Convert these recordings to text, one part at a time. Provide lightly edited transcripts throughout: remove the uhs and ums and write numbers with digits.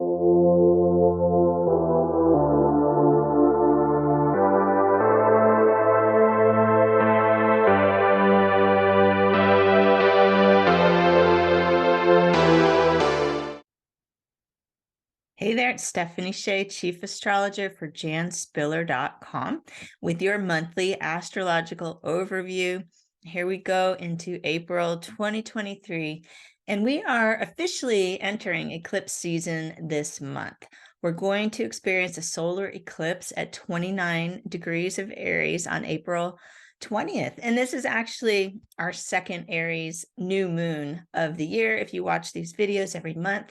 Hey there, it's Stephanie Shea, Chief Astrologer for janspiller.com with your monthly astrological overview. Here we go into April 2023, and we are officially entering eclipse season this month. We're going to experience a solar eclipse at 29 degrees of Aries on April 20th. And this is actually our second Aries new moon of the year. If you watch these videos every month,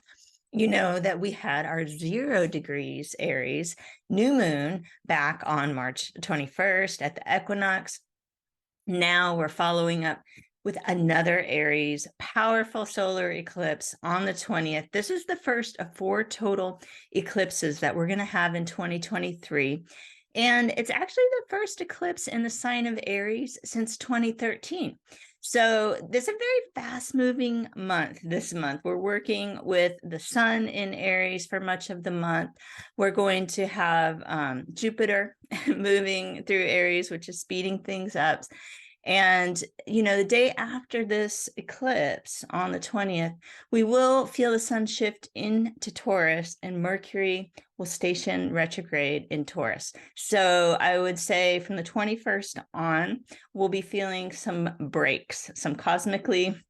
you know that we had our 0 degrees Aries new moon back on March 21st at the equinox. Now we're following up with another Aries powerful solar eclipse on the 20th. This is the first of 4 total eclipses that we're going to have in 2023. And it's actually the first eclipse in the sign of Aries since 2013. So this is a very fast-moving month this month. We're working with the sun in Aries for much of the month. We're going to have Jupiter moving through Aries, which is speeding things up. And, you know, the day after this eclipse on the 20th, we will feel the sun shift into Taurus, and Mercury will station retrograde in Taurus. So I would say from the 21st on, we'll be feeling some breaks, some cosmically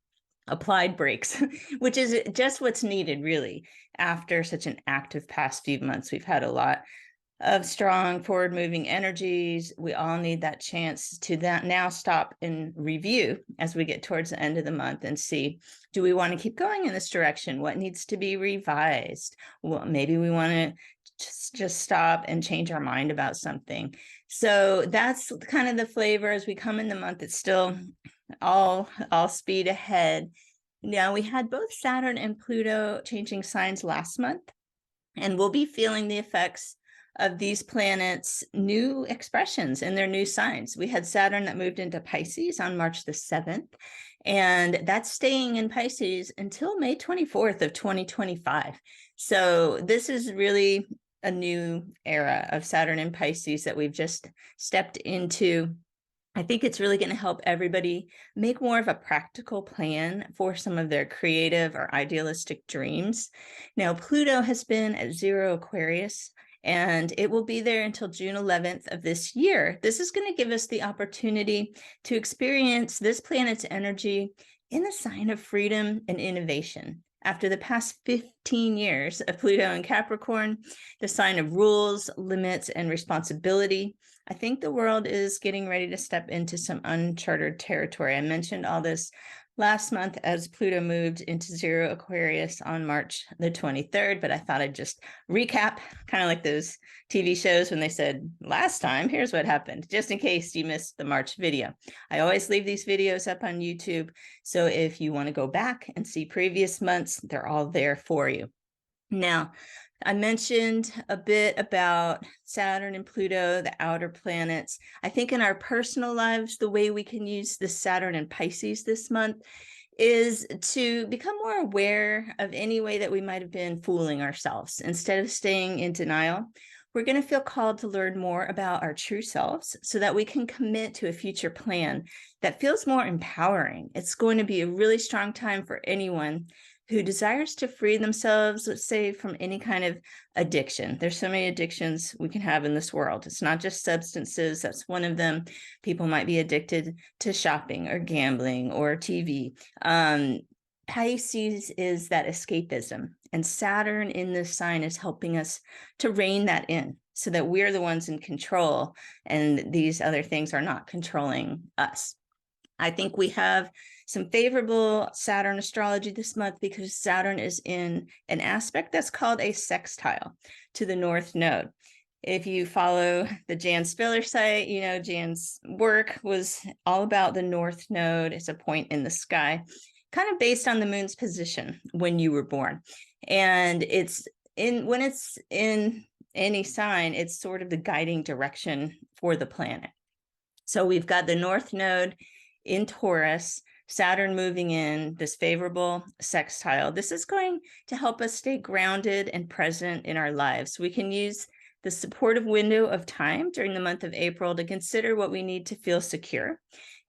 applied breaks, which is just what's needed really after such an active past few months. We've had a lot of strong forward moving energies. We all need that chance to now stop and review as we get towards the end of the month and see, do we want to keep going in this direction? What needs to be revised? Well, maybe we want to just stop and change our mind about something. So that's kind of the flavor as we come in the month. It's still all speed ahead. Now, we had both Saturn and Pluto changing signs last month, and we'll be feeling the effects of these planets' new expressions in their new signs. We had Saturn that moved into Pisces on March the 7th, and that's staying in Pisces until May 24th of 2025. So this is really a new era of Saturn in Pisces that we've just stepped into. I think it's really going to help everybody make more of a practical plan for some of their creative or idealistic dreams. Now, Pluto has been at 0 Aquarius, and it will be there until June 11th of this year. This is going to give us the opportunity to experience this planet's energy in the sign of freedom and innovation. After the past 15 years of Pluto in Capricorn, the sign of rules, limits, and responsibility, I think the world is getting ready to step into some uncharted territory. I mentioned all this last month as Pluto moved into 0 Aquarius on March the 23rd, but I thought I'd just recap, kind of like those TV shows when they said, last time, here's what happened, just in case you missed the March video. I always leave these videos up on YouTube, so if you want to go back and see previous months, they're all there for you. Now, I mentioned a bit about Saturn and Pluto, the outer planets. I think in our personal lives, the way we can use the Saturn and Pisces this month is to become more aware of any way that we might have been fooling ourselves. Instead of staying in denial, we're going to feel called to learn more about our true selves so that we can commit to a future plan that feels more empowering. It's going to be a really strong time for anyone who desires to free themselves, let's say, from any kind of addiction. There's so many addictions we can have in this world. It's not just substances. That's one of them. People might be addicted to shopping or gambling or TV. Pisces is that escapism, and Saturn in this sign is helping us to rein that in so that we're the ones in control and these other things are not controlling us. I think we have some favorable Saturn astrology this month because Saturn is in an aspect that's called a sextile to the North Node. If you follow the Jan Spiller site, you know Jan's work was all about the North Node. It's a point in the sky, kind of based on the moon's position when you were born. And when it's in any sign, it's sort of the guiding direction for the planet. So we've got the North Node in Taurus. Saturn moving in, this favorable sextile, this is going to help us stay grounded and present in our lives. We can use the supportive window of time during the month of April to consider what we need to feel secure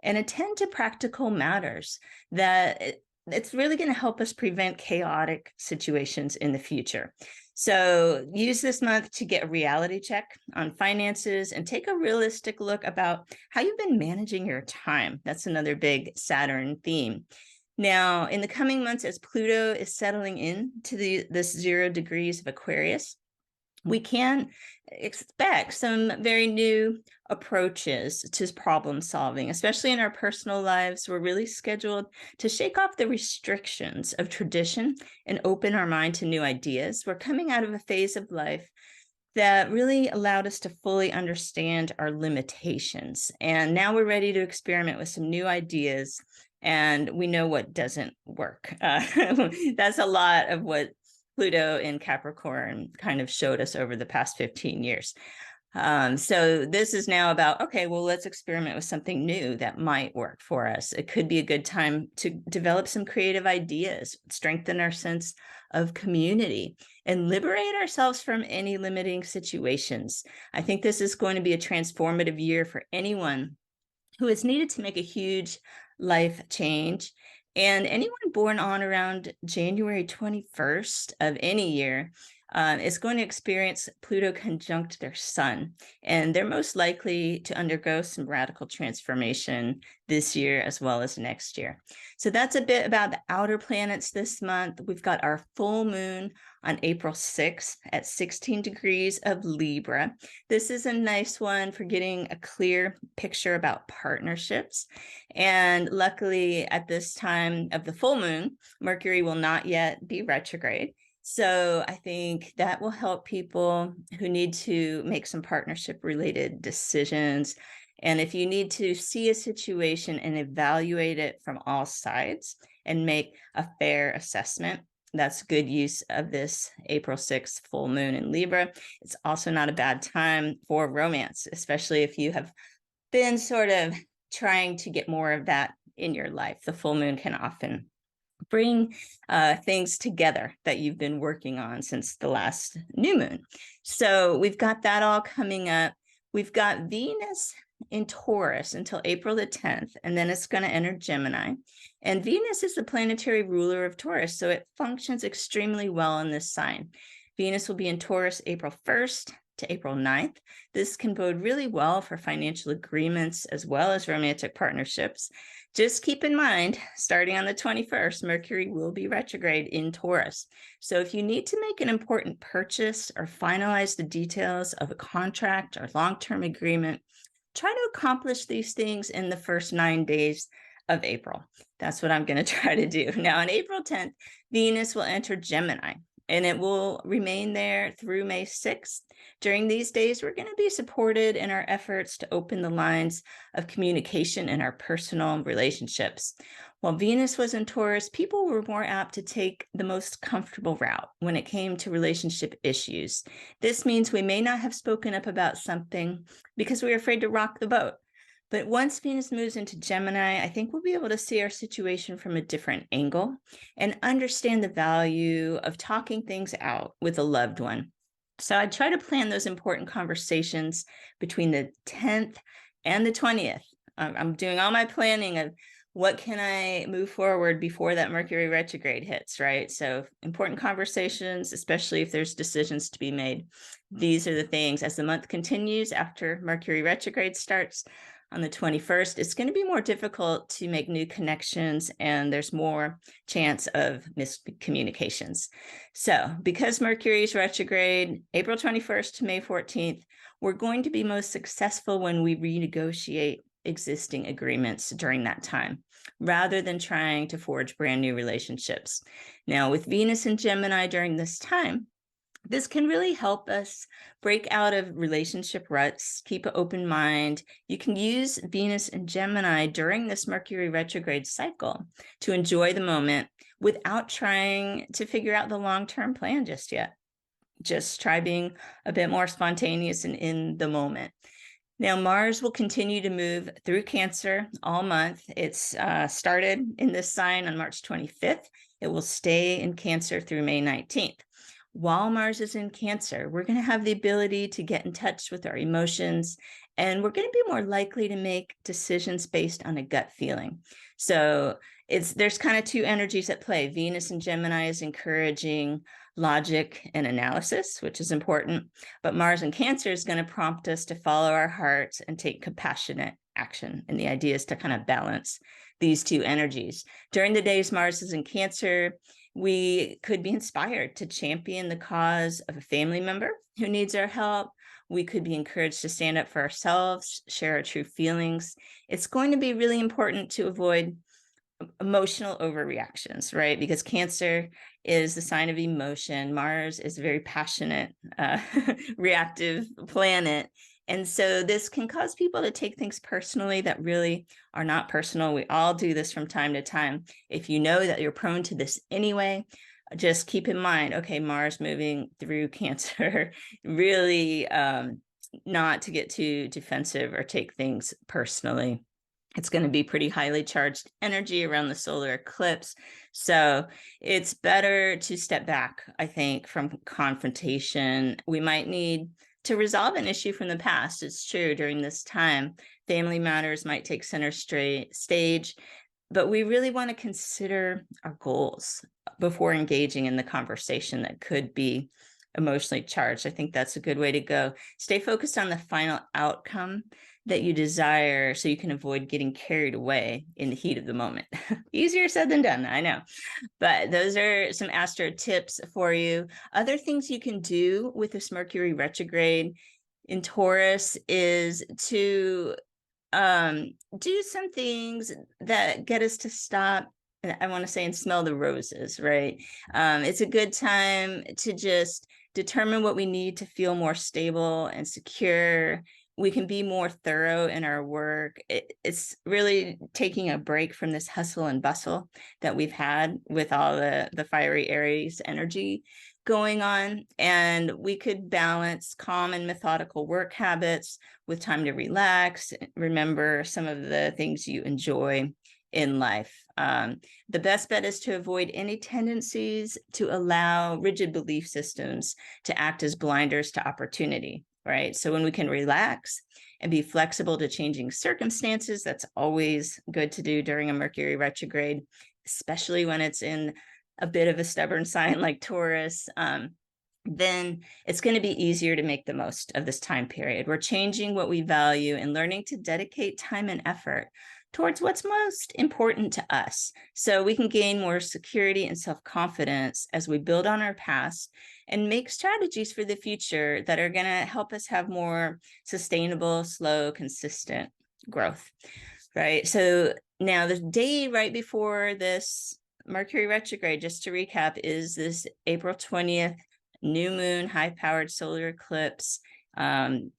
and attend to practical matters that it's really going to help us prevent chaotic situations in the future. So use this month to get a reality check on finances and take a realistic look about how you've been managing your time. That's another big Saturn theme. Now, in the coming months, as Pluto is settling into this 0 degrees of Aquarius, we can expect some very new approaches to problem solving, especially in our personal lives. We're really scheduled to shake off the restrictions of tradition and open our mind to new ideas. We're coming out of a phase of life that really allowed us to fully understand our limitations. And now we're ready to experiment with some new ideas, and we know what doesn't work. That's a lot of what Pluto in Capricorn kind of showed us over the past 15 years. So this is now about, okay, well, let's experiment with something new that might work for us. It could be a good time to develop some creative ideas, strengthen our sense of community, and liberate ourselves from any limiting situations. I think this is going to be a transformative year for anyone who has needed to make a huge life change. And anyone born on around January 21st of any year is going to experience Pluto conjunct their sun. And they're most likely to undergo some radical transformation this year as well as next year. So that's a bit about the outer planets this month. We've got our full moon on April 6th at 16 degrees of Libra. This is a nice one for getting a clear picture about partnerships. And luckily, at this time of the full moon, Mercury will not yet be retrograde. So I think that will help people who need to make some partnership related decisions. And if you need to see a situation and evaluate it from all sides and make a fair assessment, that's good use of this April 6th full moon in Libra. It's also not a bad time for romance, especially if you have been sort of trying to get more of that in your life. The full moon can often bring things together that you've been working on since the last new moon. So we've got that all coming up. We've got Venus in Taurus until April the 10th, and then it's going to enter Gemini. And Venus is the planetary ruler of Taurus, so it functions extremely well in this sign. Venus will be in Taurus April 1st to April 9th. This can bode really well for financial agreements as well as romantic partnerships. Just keep in mind, starting on the 21st, Mercury will be retrograde in Taurus. So if you need to make an important purchase or finalize the details of a contract or long-term agreement, try to accomplish these things in the first 9 days of April. That's what I'm going to try to do. Now, on April 10th, Venus will enter Gemini, and it will remain there through May 6th. During these days, we're going to be supported in our efforts to open the lines of communication in our personal relationships. While Venus was in Taurus, people were more apt to take the most comfortable route when it came to relationship issues. This means we may not have spoken up about something because we were afraid to rock the boat. But once Venus moves into Gemini, I think we'll be able to see our situation from a different angle and understand the value of talking things out with a loved one. So I try to plan those important conversations between the 10th and the 20th. I'm doing all my planning of what can I move forward before that Mercury retrograde hits, right? So important conversations, especially if there's decisions to be made. These are the things as the month continues after Mercury retrograde starts on the 21st, it's going to be more difficult to make new connections, and there's more chance of miscommunications. So because Mercury is retrograde, April 21st to May 14th, we're going to be most successful when we renegotiate existing agreements during that time, rather than trying to forge brand new relationships. Now, with Venus and Gemini during this time, this can really help us break out of relationship ruts, keep an open mind. You can use Venus and Gemini during this Mercury retrograde cycle to enjoy the moment without trying to figure out the long-term plan just yet. Just try being a bit more spontaneous and in the moment. Now, Mars will continue to move through Cancer all month. It's started in this sign on March 25th. It will stay in Cancer through May 19th. While Mars is in Cancer, we're going to have the ability to get in touch with our emotions, and we're going to be more likely to make decisions based on a gut feeling. So there's kind of two energies at play. Venus in Gemini is encouraging logic and analysis, which is important. But Mars in Cancer is going to prompt us to follow our hearts and take compassionate action. And the idea is to kind of balance these two energies. During the days Mars is in Cancer, we could be inspired to champion the cause of a family member who needs our help. We could be encouraged to stand up for ourselves, share our true feelings. It's going to be really important to avoid emotional overreactions, right? Because Cancer is the sign of emotion. Mars is a very passionate, reactive planet. And so this can cause people to take things personally that really are not personal. We all do this from time to time. If you know that you're prone to this anyway, just keep in mind, okay, Mars moving through Cancer, really not to get too defensive or take things personally. It's going to be pretty highly charged energy around the solar eclipse. So it's better to step back, I think, from confrontation. We might need to resolve an issue from the past. It's true, during this time, family matters might take center stage, but we really want to consider our goals before engaging in the conversation that could be emotionally charged. I think that's a good way to go. Stay focused on the final outcome that you desire so you can avoid getting carried away in the heat of the moment. Easier said than done, I know. But those are some astro tips for you. Other things you can do with this Mercury retrograde in Taurus is to do some things that get us to stop, I want to say, and smell the roses, right? It's a good time to just determine what we need to feel more stable and secure. We can be more thorough in our work. It's really taking a break from this hustle and bustle that we've had with all the fiery Aries energy going on. And we could balance calm and methodical work habits with time to relax, remember some of the things you enjoy in life. The best bet is to avoid any tendencies to allow rigid belief systems to act as blinders to opportunity, right? So when we can relax and be flexible to changing circumstances, that's always good to do during a Mercury retrograde, especially when it's in a bit of a stubborn sign like Taurus. Then it's going to be easier to make the most of this time period. We're changing what we value and learning to dedicate time and effort towards what's most important to us, so we can gain more security and self-confidence as we build on our past and make strategies for the future that are going to help us have more sustainable, slow, consistent growth, right? So now the day right before this Mercury retrograde, just to recap, is this April 20th new moon, high-powered solar eclipse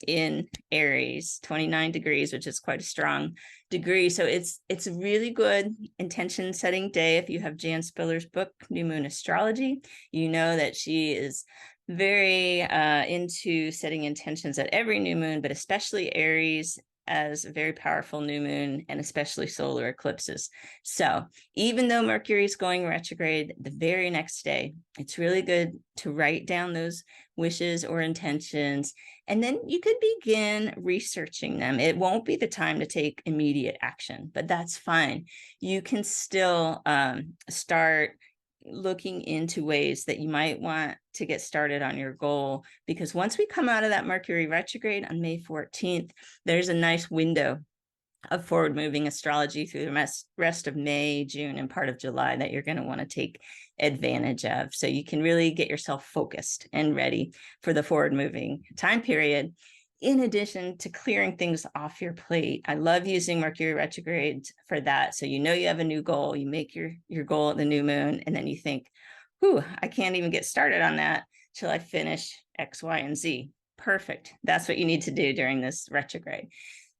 in Aries, 29 degrees, which is quite a strong degree. So it's a really good intention setting day. If you have Jan Spiller's book, New Moon Astrology, you know that she is very into setting intentions at every new moon, but especially Aries as a very powerful new moon, and especially solar eclipses. So even though Mercury is going retrograde the very next day, it's really good to write down those wishes or intentions, and then you could begin researching them. It won't be the time to take immediate action, but that's fine. You can still start looking into ways that you might want to get started on your goal, because once we come out of that Mercury retrograde on May 14th, there's a nice window of forward moving astrology through the rest of May, June, and part of July that you're going to want to take advantage of. So you can really get yourself focused and ready for the forward moving time period, in addition to clearing things off your plate. I love using Mercury retrograde for that. So you know you have a new goal, you make your goal at the new moon, and then you think, whew, I can't even get started on that till I finish X, Y, and Z. Perfect. That's what you need to do during this retrograde.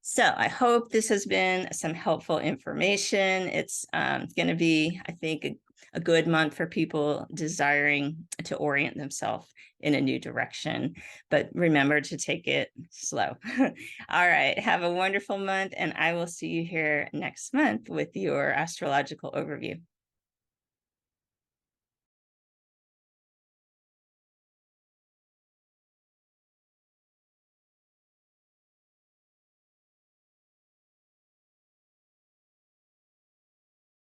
So I hope this has been some helpful information. It's going to be, I think, a good month for people desiring to orient themselves in a new direction. But remember to take it slow. All right. Have a wonderful month, and I will see you here next month with your astrological overview.